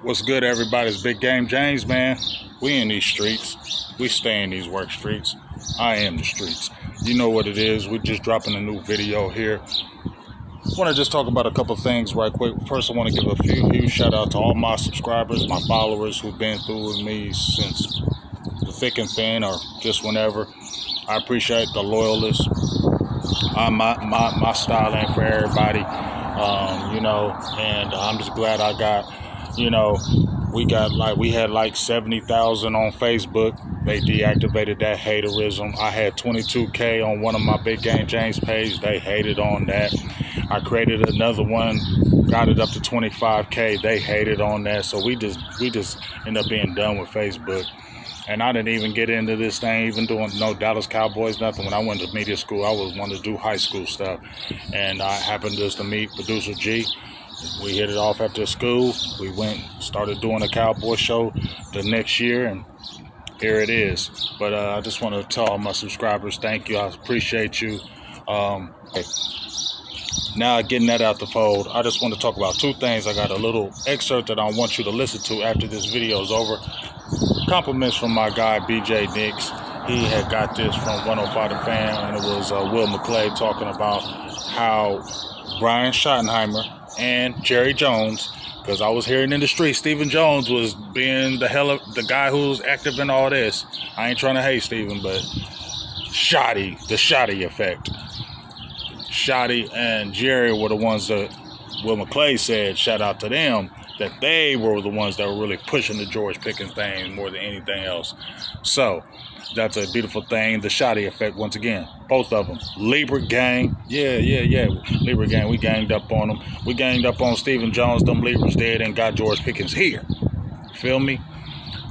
What's good, everybody? It's Big Game James, man. We in these streets. We stay in these work streets. I am the streets. You know what it is. We're just dropping a new video here. I want to just talk about a couple things right quick. First, I want to give a huge shout out to all my subscribers, my followers who've been through with me since the thick and thin or just whenever. I appreciate the loyalists. My style ain't for everybody, and I'm just glad I got, we had like 70,000 on Facebook. They deactivated that haterism. I had 22K on one of my Big Game James page. They hated on that. I created another one, got it up to 25K. They hated on that. So we just end up being done with Facebook. And I didn't even get into this thing, even doing no Dallas Cowboys, nothing. When I went to media school, I was wanting to do high school stuff. And I happened just to meet Producer G. We hit it off after school. We started doing a cowboy show the next year, and here it is. But I just want to tell all my subscribers, thank you. I appreciate you. Now, getting that out the fold, I just want to talk about two things. I got a little excerpt that I want you to listen to after this video is over. Compliments from my guy, BJ Nix. He had got this from 105 The Fan, and it was Will McClay talking about how Brian Schottenheimer and Jerry Jones, because I was hearing in the street, Stephen Jones was being the guy who was active in all this. I ain't trying to hate Stephen, but the shoddy effect. Shoddy and Jerry were the ones that Will McClay said, shout out to them, that they were the ones that were really pushing the George Pickens thing more than anything else. So that's a beautiful thing. The shoddy effect, once again, both of them. Libra gang, yeah. Libra gang, we ganged up on them. We ganged up on Stephen Jones, them Libras dead, and got George Pickens here. Feel me?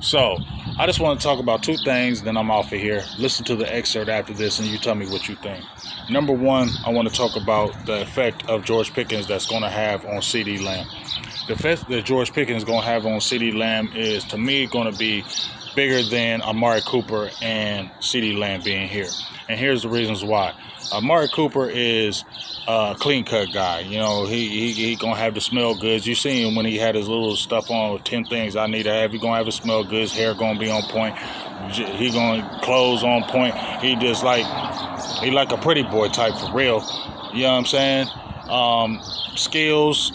So I just want to talk about two things, then I'm off of here. Listen to the excerpt after this, and you tell me what you think. Number one, I want to talk about the effect of George Pickens that's going to have on CeeDee Lamb. The effect that George Pickens is going to have on CeeDee Lamb is, to me, going to be bigger than Amari Cooper and CeeDee Lamb being here. And here's the reasons why. Amari Cooper is a clean-cut guy. You know, he going to have the smell goods. You see him when he had his little stuff on with 10 things I need to have. He going to have his smell goods. Hair going to be on point. He going to clothes on point. He just like a pretty boy type for real. You know what I'm saying? Skills,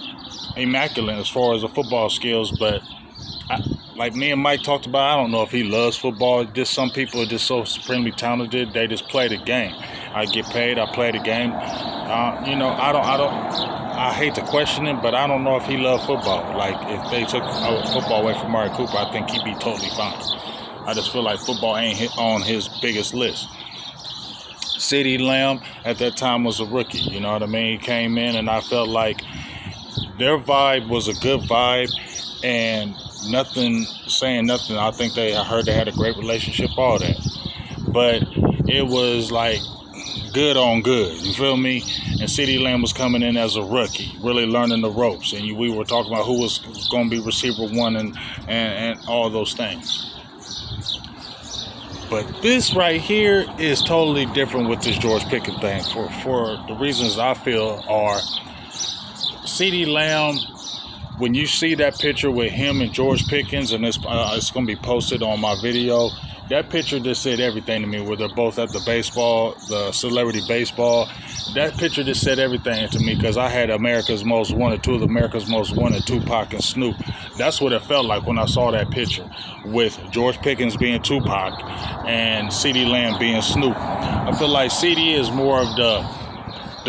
immaculate as far as the football skills, but like me and Mike talked about, I don't know if he loves football. Just some people are just so supremely talented. They just play the game. I get paid. I play the game. I hate to question him, but I don't know if he loves football. Like, if they took football away from Amari Cooper, I think he'd be totally fine. I just feel like football ain't on his biggest list. CeeDee Lamb at that time was a rookie. You know what I mean? He came in, and I felt like their vibe was a good vibe, and saying nothing. I think I heard they had a great relationship, all that. But it was like good on good, you feel me? And CeeDee Lamb was coming in as a rookie, really learning the ropes. And we were talking about who was going to be receiver one and all those things. But this right here is totally different with this George Pickens thing for the reasons I feel are CeeDee Lamb. When you see that picture with him and George Pickens, and it's going to be posted on my video, that picture just said everything to me, where they're both at the celebrity baseball. That picture just said everything to me, because I had America's Most Wanted, two of America's Most Wanted, Tupac and Snoop. That's what it felt like when I saw that picture, with George Pickens being Tupac and CeeDee Lamb being Snoop. I feel like CeeDee is more of the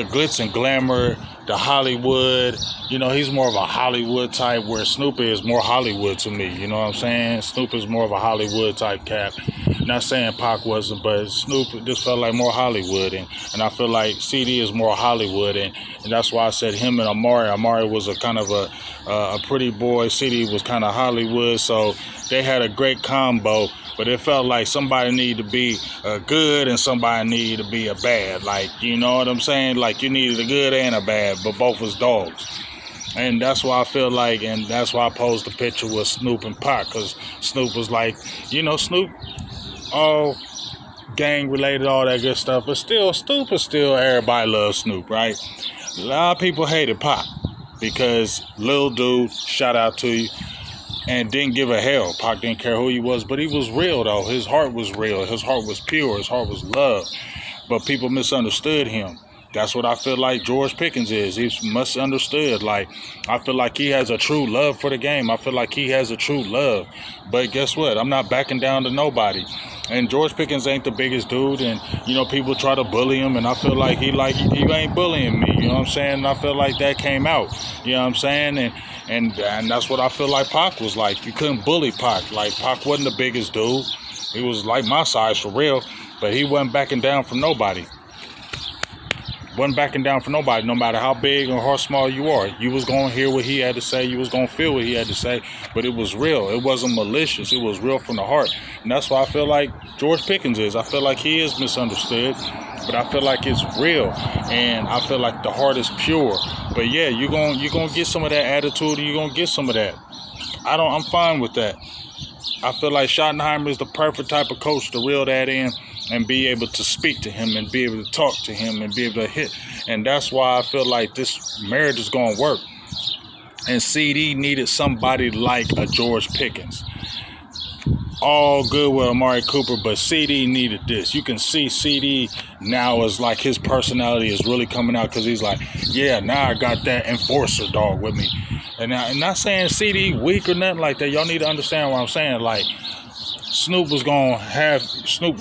glitz and glamour, the Hollywood, he's more of a Hollywood type, where Snoop is more Hollywood to me, you know what I'm saying? Snoop is more of a Hollywood type cat. Not saying Pac wasn't, but Snoop just felt like more Hollywood, and I feel like CeeDee is more Hollywood, and that's why I said him and Amari. Amari was a kind of a pretty boy. CeeDee was kind of Hollywood, so they had a great combo. But it felt like somebody needed to be a good and somebody needed to be a bad. Like, you know what I'm saying? Like, you needed a good and a bad, but both was dogs. And that's why I feel like, and that's why I posed the picture with Snoop and Pac, because Snoop was like, Snoop, all gang related, all that good stuff. But still, Snoop is still, everybody loves Snoop, right? A lot of people hated Pac because Lil Dude, shout out to you, and didn't give a hell. Pac didn't care who he was, but he was real, though. His heart was real. His heart was pure. His heart was love. But people misunderstood him. That's what I feel like George Pickens is. He's misunderstood. Like, I feel like he has a true love for the game. I feel like he has a true love. But guess what? I'm not backing down to nobody. And George Pickens ain't the biggest dude. And, you know, people try to bully him. And I feel like he ain't bullying me. You know what I'm saying? And I feel like that came out. You know what I'm saying? And that's what I feel like Pac was like. You couldn't bully Pac. Like, Pac wasn't the biggest dude. He was like my size for real. But he wasn't backing down from nobody. Wasn't backing down for nobody, no matter how big or how small you are. You was going to hear what he had to say. You was going to feel what he had to say. But it was real. It wasn't malicious. It was real from the heart. And that's why I feel like George Pickens is. I feel like he is misunderstood. But I feel like it's real. And I feel like the heart is pure. But yeah, you're gonna get some of that attitude, and you're going to get some of that. I'm fine with that. I feel like Schottenheimer is the perfect type of coach to reel that in and be able to speak to him and be able to talk to him and be able to hit. And that's why I feel like this marriage is going to work. And CD needed somebody like a George Pickens. All good with Amari Cooper, but CD needed this. You can see CD now is like his personality is really coming out, because he's like, yeah, now I got that enforcer dog with me. And I'm not saying CD weak or nothing like that. Y'all need to understand what I'm saying. Like, Snoop was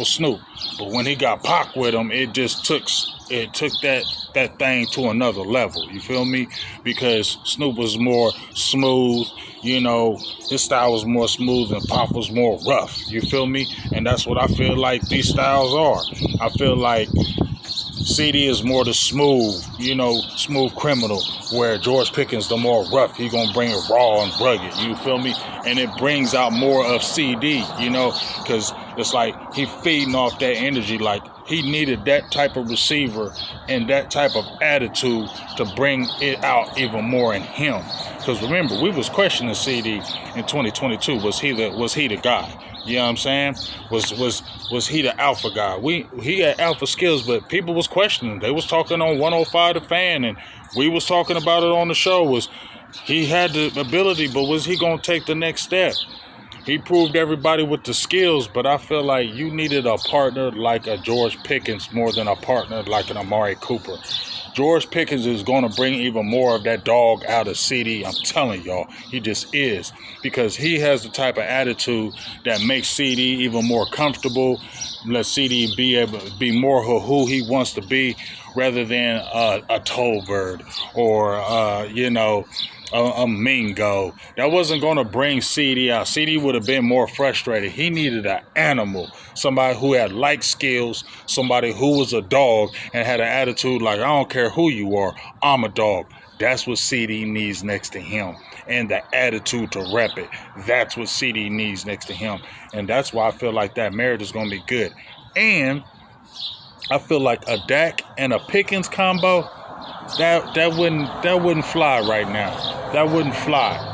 Snoop. But when he got Pac with him, it took that thing to another level. You feel me? Because Snoop was more smooth. You know, his style was more smooth and Pac was more rough. You feel me? And that's what I feel like these styles are. I feel like CD is more the smooth, smooth criminal, where George Pickens the more rough. He gonna bring it raw and rugged. You feel me? And it brings out more of CD, because it's like he feeding off that energy. Like, he needed that type of receiver and that type of attitude to bring it out even more in him. Because remember, we was questioning CD in 2022. Was he the guy? You know what I'm saying? Was he the alpha guy? He had alpha skills, but people was questioning. They was talking on 105 The Fan, and we was talking about it on the show. Was he had the ability, but was he gonna take the next step? He proved everybody with the skills, but I feel like you needed a partner like a George Pickens more than a partner like an Amari Cooper. George Pickens is going to bring even more of that dog out of CD. I'm telling y'all, he just is. Because he has the type of attitude that makes CD even more comfortable. Let CD be able to be more who he wants to be, rather than a Tolbert or, a Mingo. That wasn't going to bring CD out. CD would have been more frustrated. He needed an animal, somebody who had like skills, somebody who was a dog and had an attitude like, I don't care who you are, I'm a dog. That's what CD needs next to him. And the attitude to rep it. That's what CD needs next to him. And that's why I feel like that marriage is going to be good. And I feel like a Dak and a Pickens combo, that wouldn't fly right now. That wouldn't fly.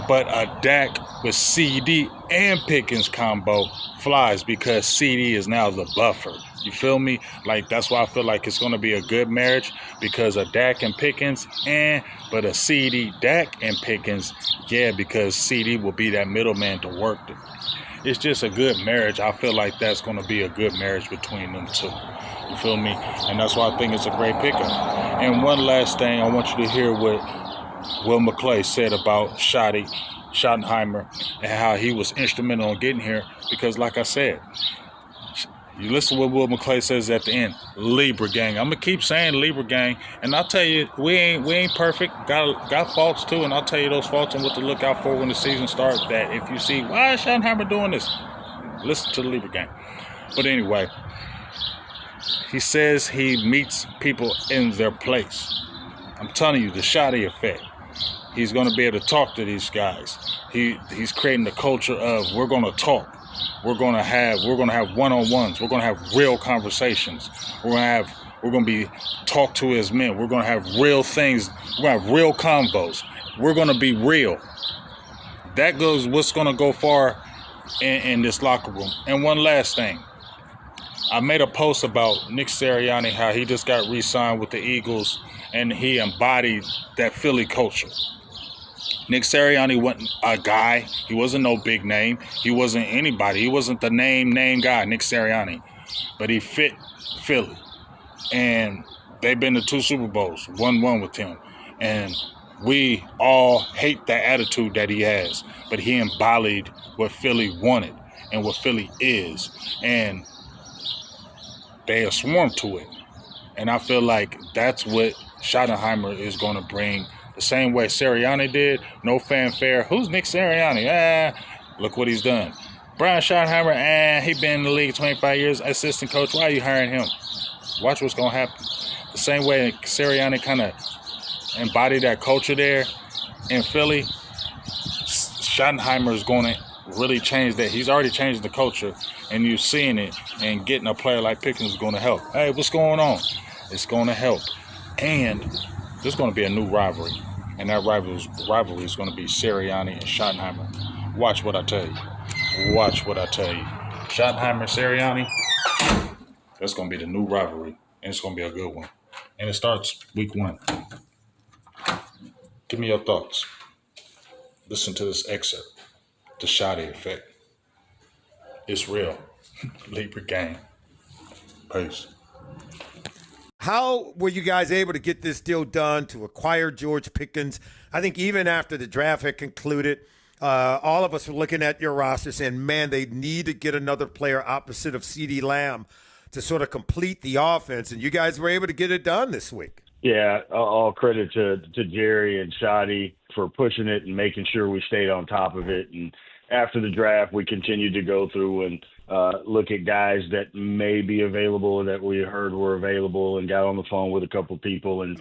But a Dak with CD and Pickens combo flies, because CD is now the buffer. You feel me? Like, that's why I feel like it's going to be a good marriage, because of Dak and Pickens, but a CD, Dak and Pickens, yeah, because CD will be that middleman to work it. It's just a good marriage. I feel like that's going to be a good marriage between them two. You feel me? And that's why I think it's a great pickup. And one last thing, I want you to hear what Will McClay said about Schottenheimer and how he was instrumental in getting here. Because like I said, you listen to what Will McClay says at the end, Libra gang. I'm going to keep saying Libra gang. And I'll tell you, we ain't perfect. Got faults too. And I'll tell you those faults and what to look out for when the season starts. That if you see, why is Schottenheimer doing this? Listen to the Libra gang. But anyway, he says he meets people in their place. I'm telling you, the Shotty effect. He's going to be able to talk to these guys. He's creating the culture of, we're going to talk. We're going to have one-on-ones. We're going to have real conversations. We're going to be talk to as men. We're going to have real things. We're going to have real combos. We're going to be real. That goes what's going to go far in this locker room. And one last thing. I made a post about Nick Sirianni, how he just got re-signed with the Eagles, and he embodied that Philly culture. Nick Sirianni wasn't a guy. He wasn't no big name. He wasn't anybody. He wasn't the name guy, Nick Sirianni. But he fit Philly. And they've been to 2 Super Bowls, won one with him. And we all hate the attitude that he has. But he embodied what Philly wanted and what Philly is. And they are swarmed to it. And I feel like that's what Schottenheimer is going to bring. The same way Sirianni did, no fanfare. Who's Nick Sirianni? Look what he's done. Brian Schottenheimer, he been in the league 25 years, assistant coach. Why are you hiring him? Watch what's going to happen. The same way Sirianni kind of embodied that culture there in Philly, Schottenheimer is going to really change that. He's already changed the culture, and you're seeing it, and getting a player like Pickens is going to help. Hey, what's going on? It's going to help. And there's going to be a new rivalry, and that rivalry is going to be Sirianni and Schottenheimer. Watch what I tell you. Watch what I tell you. Schottenheimer, Sirianni, that's going to be the new rivalry, and it's going to be a good one. And it starts week 1. Give me your thoughts. Listen to this excerpt. The Shotty effect. It's real. Libra gang. Peace. How were you guys able to get this deal done to acquire George Pickens? I think even after the draft had concluded, all of us were looking at your roster saying, man, they need to get another player opposite of CeeDee Lamb to sort of complete the offense. And you guys were able to get it done this week. Yeah, all credit to Jerry and Shotty for pushing it and making sure we stayed on top of it. And after the draft, we continued to go through and look at guys that may be available, that we heard were available, and got on the phone with a couple of people and,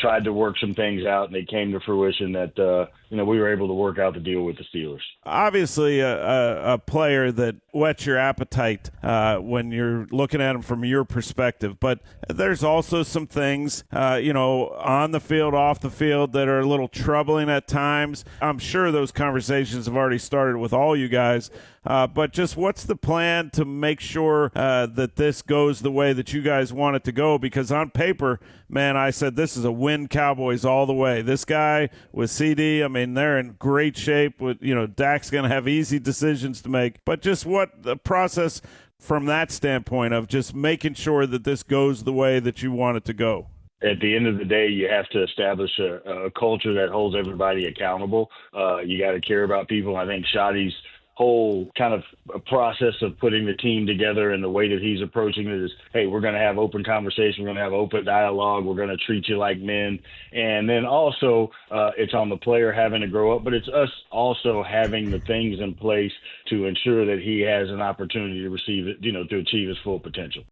tried to work some things out, and they came to fruition that, we were able to work out the deal with the Steelers. Obviously a player that whets your appetite when you're looking at him from your perspective, but there's also some things, on the field, off the field that are a little troubling at times. I'm sure those conversations have already started with all you guys, but just what's the plan to make sure that this goes the way that you guys want it to go? Because on paper, man, I said this is a win Cowboys all the way. This guy with CD, I mean, they're in great shape. With Dak's going to have easy decisions to make. But just what the process from that standpoint of just making sure that this goes the way that you want it to go. At the end of the day, you have to establish a culture that holds everybody accountable. You got to care about people. I think Shotty's whole kind of a process of putting the team together and the way that he's approaching it is, hey, we're going to have open conversation. We're going to have open dialogue. We're going to treat you like men. And then also it's on the player having to grow up, but it's us also having the things in place to ensure that he has an opportunity to receive it, to achieve his full potential.